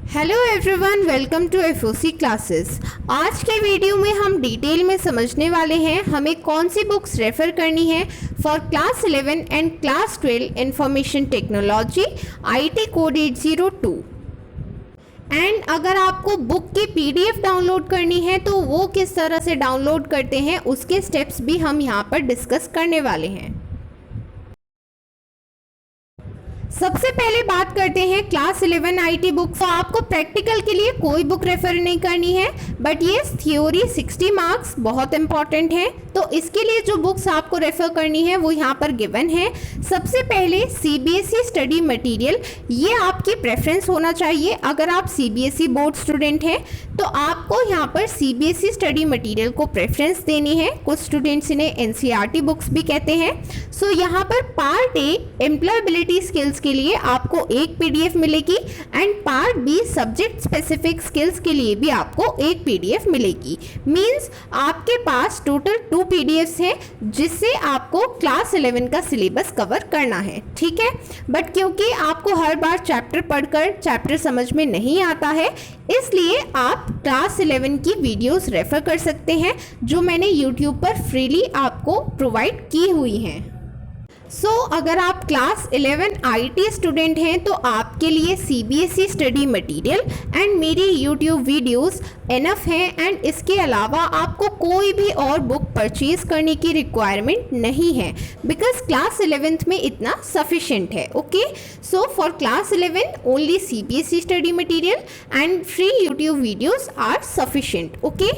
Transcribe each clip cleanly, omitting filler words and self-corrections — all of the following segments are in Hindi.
Hello everyone, welcome to FOC classes. आज के वीडियो में हम डिटेल में समझने वाले हैं हमें कौन सी बुक्स रेफ़र करनी है for class 11 and class 12 information technology IT code 802। And अगर आपको बुक की पीडीएफ डाउनलोड करनी है तो वो किस तरह से डाउनलोड करते हैं उसके स्टेप्स भी हम यहाँ पर डिस्कस करने वाले हैं। सबसे पहले बात करते हैं क्लास 11 आईटी बुक। तो आपको प्रैक्टिकल के लिए कोई बुक रेफर नहीं करनी है, बट ये थ्योरी 60 मार्क्स बहुत इंपॉर्टेंट है। तो इसके लिए जो बुक्स आपको रेफर करनी है वो यहाँ पर गिवन है। सबसे पहले सीबीएसई स्टडी मटेरियल, ये आपकी प्रेफरेंस होना चाहिए। अगर आप सीबीएसई बोर्ड स्टूडेंट हैं तो आपको यहाँ पर सीबीएसई स्टडी मटेरियल को प्रेफरेंस देनी है। कुछ स्टूडेंट्स इन्हें एनसीईआरटी बुक्स भी कहते हैं। सो यहाँ पर पार्ट ए एम्प्लॉयबिलिटी स्किल्स के लिए आपको एक पीडीएफ मिलेगी and part be subject specific skills के लिए भी आपको एक पीडीएफ मिलेगी। मींस आपके पास टोटल 2 पीडीएफ्स हैं जिससे आपको क्लास 11 का सिलेबस कवर करना है, ठीक है। बट क्योंकि आपको हर बार चैप्टर पढ़कर चैप्टर समझ में नहीं आता है, इसलिए आप क्लास 11 की वीडियोस रेफर कर सकते हैं जो मैंने यूट्यूब पर फ्रीली आपको प्रोवाइड की हुई हैं। अगर आप क्लास 11 आईटी स्टूडेंट हैं तो आपके लिए सीबीएसई स्टडी मटेरियल एंड मेरी यूट्यूब वीडियोस इनफ हैं। एंड इसके अलावा आपको कोई भी और बुक परचेज करने की रिक्वायरमेंट नहीं है, बिकॉज क्लास 11th में इतना सफिशेंट है। Okay, so for class 11 only CBSE study material and free YouTube videos are sufficient. Okay,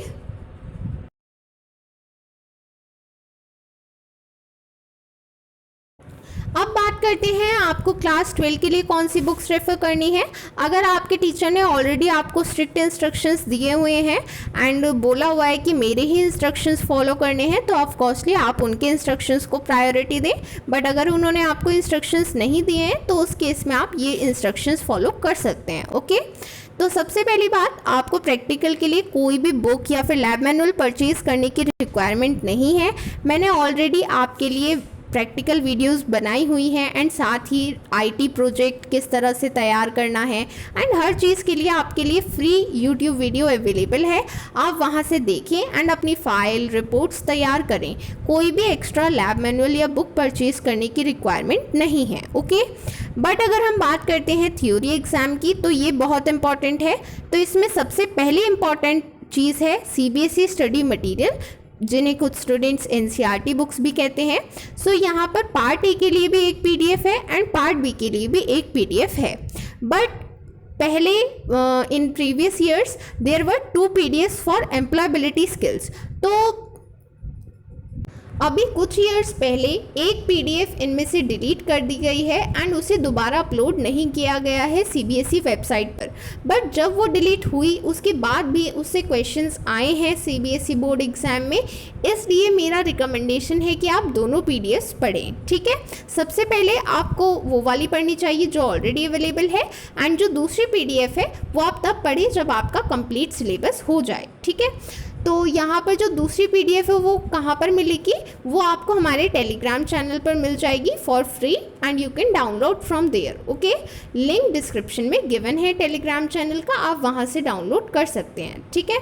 अब बात करते हैं आपको क्लास 12 के लिए कौन सी बुक्स रेफर करनी है। अगर आपके टीचर ने ऑलरेडी आपको स्ट्रिक्ट इंस्ट्रक्शंस दिए हुए हैं एंड बोला हुआ है कि मेरे ही इंस्ट्रक्शंस फॉलो करने हैं, तो ऑफकोर्सली आप उनके इंस्ट्रक्शंस को प्रायोरिटी दें। बट अगर उन्होंने आपको इंस्ट्रक्शंस नहीं दिए हैं तो उस केस में आप ये इंस्ट्रक्शंस फॉलो कर सकते हैं। ओके, तो सबसे पहली बात, आपको प्रैक्टिकल के लिए कोई भी बुक या फिर लैब मैनुअल परचेज करने की रिक्वायरमेंट नहीं है। मैंने ऑलरेडी आपके लिए प्रैक्टिकल वीडियोस बनाई हुई हैं एंड साथ ही आईटी प्रोजेक्ट किस तरह से तैयार करना है एंड हर चीज़ के लिए आपके लिए फ्री यूट्यूब वीडियो अवेलेबल है। आप वहां से देखें एंड अपनी फाइल रिपोर्ट्स तैयार करें। कोई भी एक्स्ट्रा लैब मैनुअल या बुक परचेज करने की रिक्वायरमेंट नहीं है। ओके, बट अगर हम बात करते हैं थ्योरी एग्ज़ाम की तो ये बहुत इंपॉर्टेंट है। तो इसमें सबसे पहली इंपॉर्टेंट चीज़ है सीबीएसई स्टडी मटीरियल, जिन्हें कुछ स्टूडेंट्स एनसीईआरटी बुक्स भी कहते हैं। सो यहाँ पर पार्ट ए के लिए भी एक पीडीएफ है एंड पार्ट बी के लिए भी एक पीडीएफ है। बट पहले in previous years there were 2 PDF for employability skills. तो अभी कुछ ईयर्स पहले एक पीडीएफ इनमें से डिलीट कर दी गई है एंड उसे दोबारा अपलोड नहीं किया गया है सीबीएसई वेबसाइट पर। बट जब वो डिलीट हुई उसके बाद भी उससे क्वेश्चंस आए हैं सीबीएसई बोर्ड एग्ज़ाम में, इसलिए मेरा रिकमेंडेशन है कि आप दोनों पीडीएफ्स पढ़ें, ठीक है। सबसे पहले आपको वो वाली पढ़नी चाहिए जो ऑलरेडी अवेलेबल है एंड जो दूसरी पीडीएफ है वो आप तब पढ़ें जब आपका कंप्लीट सिलेबस हो जाए, ठीक है। तो यहाँ पर जो दूसरी पीडीएफ है वो कहाँ पर मिलेगी, वो आपको हमारे टेलीग्राम चैनल पर मिल जाएगी for free and you can download from there. Okay, link description में गिवन है टेलीग्राम चैनल का, आप वहाँ से डाउनलोड कर सकते हैं, ठीक है।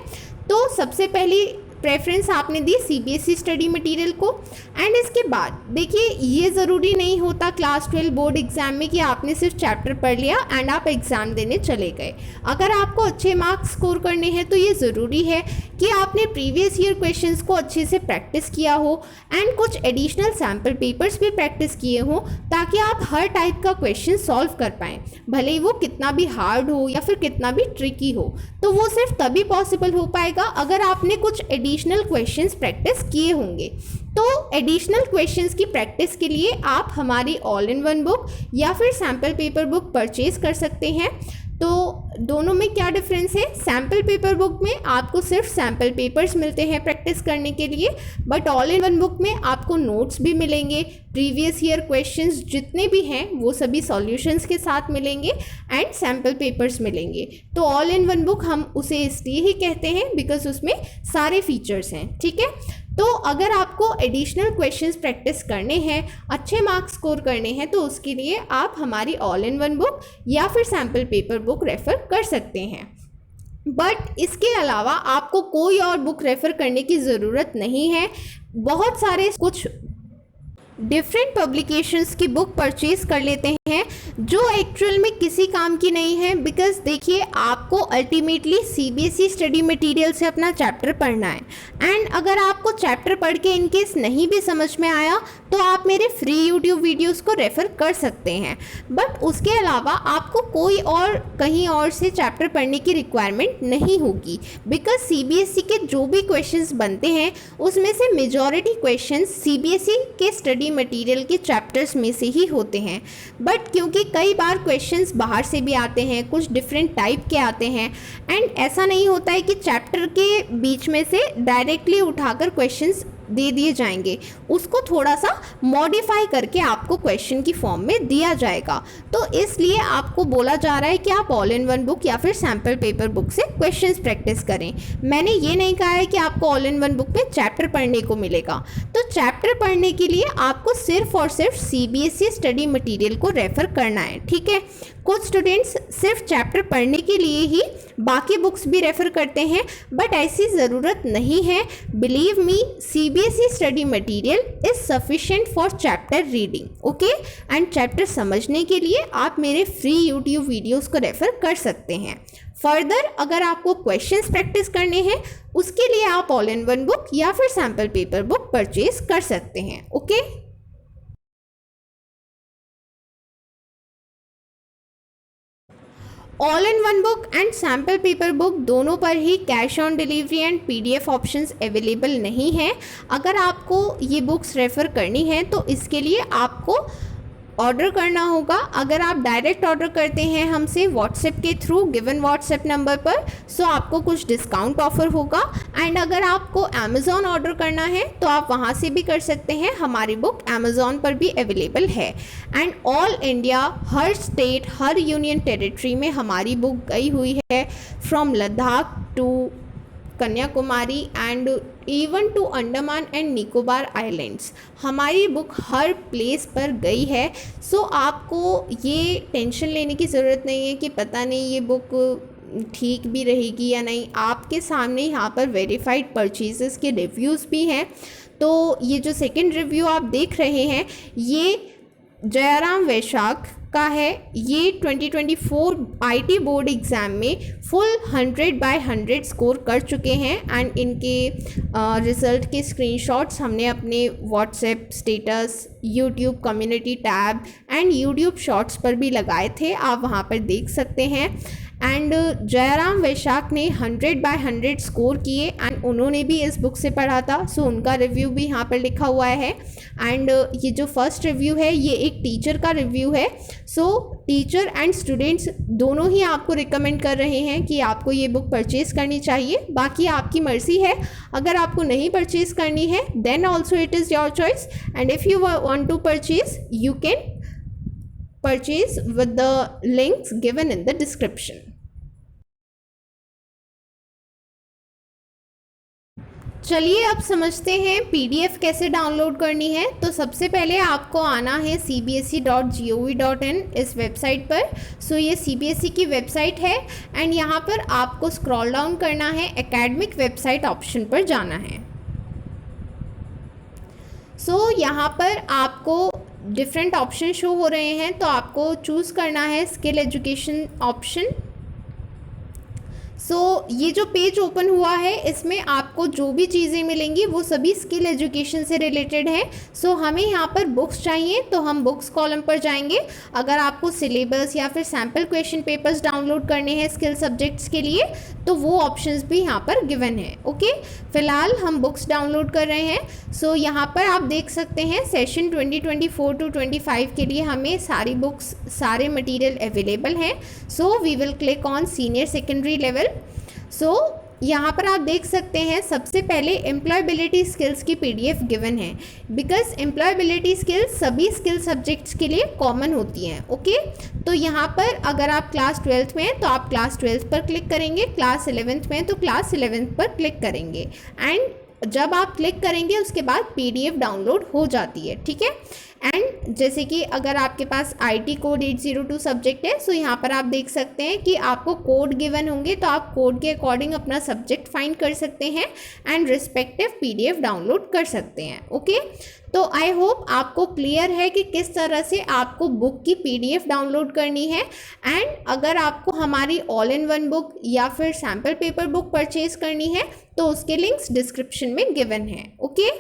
तो सबसे पहली प्रेफरेंस आपने दी सीबीएसई स्टडी मटेरियल को। एंड इसके बाद देखिए, ये ज़रूरी नहीं होता क्लास 12 बोर्ड एग्ज़ाम में कि आपने सिर्फ चैप्टर पढ़ लिया एंड आप एग्ज़ाम देने चले गए। अगर आपको अच्छे मार्क्स स्कोर करने हैं तो ये ज़रूरी है कि आपने प्रीवियस ईयर क्वेश्चंस को अच्छे से प्रैक्टिस किया हो एंड कुछ एडिशनल सैम्पल पेपर्स भी प्रैक्टिस किए हों, ताकि आप हर टाइप का क्वेश्चन सॉल्व कर पाएँ, भले ही वो कितना भी हार्ड हो या फिर कितना भी ट्रिकी हो। तो वो सिर्फ तभी पॉसिबल हो पाएगा अगर आपने कुछ एडिशनल क्वेश्चंस प्रैक्टिस किए होंगे। तो एडिशनल क्वेश्चंस की प्रैक्टिस के लिए आप हमारी ऑल इन वन बुक या फिर सैम्पल पेपर बुक परचेज कर सकते हैं। तो दोनों में क्या डिफरेंस है, सैम्पल पेपर बुक में आपको सिर्फ सैम्पल पेपर्स मिलते हैं प्रैक्टिस करने के लिए, but all in one book में आपको नोट्स भी मिलेंगे, प्रीवियस ईयर क्वेश्चंस जितने भी हैं वो सभी सॉल्यूशंस के साथ मिलेंगे एंड सैम्पल पेपर्स मिलेंगे। तो ऑल इन वन बुक हम उसे इसलिए ही कहते हैं बिकॉज उसमें सारे फीचर्स हैं, ठीक है। तो अगर आपको एडिशनल क्वेश्चंस प्रैक्टिस करने हैं, अच्छे मार्क्स स्कोर करने हैं, तो उसके लिए आप हमारी ऑल इन वन बुक या फिर सैम्पल पेपर बुक रेफ़र कर सकते हैं। बट इसके अलावा आपको कोई और बुक रेफ़र करने की ज़रूरत नहीं है। बहुत सारे कुछ डिफरेंट पब्लिकेशंस की बुक परचेज कर लेते हैं जो एक्चुअल में किसी काम की नहीं है। बिकॉज देखिए, आपको अल्टीमेटली सीबीएसई स्टडी मटेरियल से अपना चैप्टर पढ़ना है, एंड अगर आपको चैप्टर पढ़ के इनकेस नहीं भी समझ में आया तो आप मेरे फ्री यूट्यूब वीडियोस को रेफ़र कर सकते हैं। बट उसके अलावा आपको कोई और कहीं और से चैप्टर पढ़ने की रिक्वायरमेंट नहीं होगी। बिकॉज सीबीएसई के जो भी क्वेश्चंस बनते हैं उसमें से मेजॉरिटी क्वेश्चंस सीबीएसई के स्टडी मटेरियल के चैप्टर्स में से ही होते हैं। बट क्योंकि कई बार क्वेश्चंस बाहर से भी आते हैं, कुछ डिफरेंट टाइप के आते हैं, एंड ऐसा नहीं होता है कि चैप्टर के बीच में से डायरेक्टली उठाकर क्वेश्चंस दे दिए जाएंगे, उसको थोड़ा सा मॉडिफाई करके आपको क्वेश्चन की फॉर्म में दिया जाएगा। तो इसलिए आपको बोला जा रहा है कि आप ऑल इन वन बुक या फिर सैम्पल पेपर बुक से क्वेश्चंस प्रैक्टिस करें। मैंने ये नहीं कहा है कि आपको ऑल इन वन बुक में चैप्टर पढ़ने को मिलेगा। तो चैप्टर पढ़ने के लिए आपको सिर्फ और सिर्फ सीबीएसई स्टडी मटेरियल को रेफ़र करना है, ठीक है। कुछ स्टूडेंट्स सिर्फ चैप्टर पढ़ने के लिए ही बाकी बुक्स भी रेफ़र करते हैं, बट ऐसी ज़रूरत नहीं है। Believe me, CBSE study material is sufficient for chapter reading, okay. And chapter समझने के लिए आप मेरे फ्री यूट्यूब वीडियोस को रेफ़र कर सकते हैं। फर्दर अगर आपको क्वेश्चंस प्रैक्टिस करने हैं उसके लिए आप ऑल इन वन बुक या फिर सैम्पल पेपर बुक परचेज कर सकते हैं, okay. All in one book and sample paper book दोनों पर ही cash on delivery and PDF options available नहीं है। अगर आपको ये बुक्स रेफ़र करनी है तो इसके लिए आपको ऑर्डर करना होगा। अगर आप डायरेक्ट ऑर्डर करते हैं हमसे व्हाट्सएप के थ्रू गिवन व्हाट्सएप नंबर पर, सो आपको कुछ डिस्काउंट ऑफर होगा। एंड अगर आपको अमेज़ॉन ऑर्डर करना है तो आप वहाँ से भी कर सकते हैं, हमारी बुक अमेज़ॉन पर भी अवेलेबल है। एंड ऑल इंडिया, हर स्टेट, हर यूनियन टेरिटरी में हमारी बुक गई हुई है, from Ladakh to Kanyakumari and even to Andaman and Nicobar islands. हमारी बुक हर प्लेस पर गई है। सो आपको ये टेंशन लेने की ज़रूरत नहीं है कि पता नहीं ये बुक ठीक भी रहेगी या नहीं। आपके सामने यहाँ पर वेरीफाइड परचेजेस के रिव्यूज़ भी हैं। तो ये जो सेकंड रिव्यू आप देख रहे हैं ये जयराम वैशाख का है। ये 2024 आईटी बोर्ड एग्ज़ाम में फुल 100/100 स्कोर कर चुके हैं। एंड इनके रिज़ल्ट के स्क्रीनशॉट्स हमने अपने WhatsApp status, YouTube community tab and YouTube shorts पर भी लगाए थे, आप वहाँ पर देख सकते हैं। एंड जयराम वैशाख ने 100/100 स्कोर किए एंड उन्होंने भी इस बुक से पढ़ा था, सो उनका रिव्यू भी यहाँ पर लिखा हुआ है। एंड ये जो फर्स्ट रिव्यू है ये एक टीचर का रिव्यू है। सो टीचर एंड स्टूडेंट्स दोनों ही आपको रिकमेंड कर रहे हैं कि आपको ये बुक परचेज़ करनी चाहिए। बाकी आपकी मर्ज़ी है, अगर आपको नहीं परचेज़ करनी है then also it is your choice. And if you want to purchase you can purchase with the links given in the description. चलिए अब समझते हैं पीडीएफ कैसे डाउनलोड करनी है। तो सबसे पहले आपको आना है cbse.gov.in इस वेबसाइट पर। सो ये सीबीएसई की वेबसाइट है एंड यहाँ पर आपको स्क्रॉल डाउन करना है, एकेडमिक वेबसाइट ऑप्शन पर जाना है। सो यहाँ पर आपको डिफरेंट ऑप्शन शो हो रहे हैं, तो आपको चूज़ करना है स्किल एजुकेशन ऑप्शन। सो ये जो पेज ओपन हुआ है इसमें आपको जो भी चीज़ें मिलेंगी वो सभी स्किल एजुकेशन से रिलेटेड है। सो हमें यहाँ पर बुक्स चाहिए तो हम बुक्स कॉलम पर जाएंगे। अगर आपको सिलेबस या फिर सैम्पल क्वेश्चन पेपर्स डाउनलोड करने हैं स्किल सब्जेक्ट्स के लिए तो वो ऑप्शंस भी यहाँ पर गिवन है, ओके। फ़िलहाल हम बुक्स डाउनलोड कर रहे हैं। सो यहाँ पर आप देख सकते हैं सेशन 2024 to 25 के लिए हमें सारी बुक्स, सारे मटेरियल अवेलेबल हैं। So we will click on senior secondary level. So यहाँ पर आप देख सकते हैं सबसे पहले एम्प्लॉयबिलिटी स्किल्स की पीडीएफ गिवन है। बिकॉज एम्प्लॉयबिलिटी स्किल्स सभी स्किल सब्जेक्ट्स के लिए कॉमन होती हैं, ओके। तो यहाँ पर अगर आप क्लास 12th में हैं तो आप क्लास 12th पर क्लिक करेंगे, क्लास 11th में तो क्लास 11th पर क्लिक करेंगे। एंड जब आप क्लिक करेंगे उसके बाद PDF डाउनलोड हो जाती है, ठीक है। एंड जैसे कि अगर आपके पास IT कोड 802 सब्जेक्ट है, सो यहाँ पर आप देख सकते हैं कि आपको कोड गिवन होंगे, तो आप कोड के अकॉर्डिंग अपना सब्जेक्ट फाइंड कर सकते हैं एंड रिस्पेक्टिव PDF डाउनलोड कर सकते हैं, ओके। तो आई होप आपको क्लियर है कि किस तरह से आपको बुक की PDF डाउनलोड करनी है। एंड अगर आपको हमारी ऑल इन वन बुक या फिर सैम्पल पेपर बुक परचेज करनी है तो उसके लिंक्स डिस्क्रिप्शन में गिवन है, okay.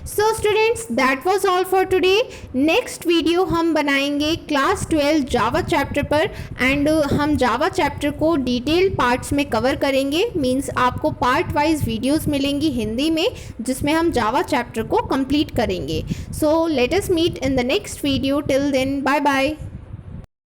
So students, that was all for today. Next video हम बनाएंगे क्लास 12 जावा चैप्टर पर एंड हम जावा चैप्टर को डिटेल पार्ट्स में कवर करेंगे। मींस आपको पार्ट वाइज वीडियोस मिलेंगी हिंदी में जिसमें हम जावा चैप्टर को कंप्लीट करेंगे। So let us meet in the next video. Till then, bye bye.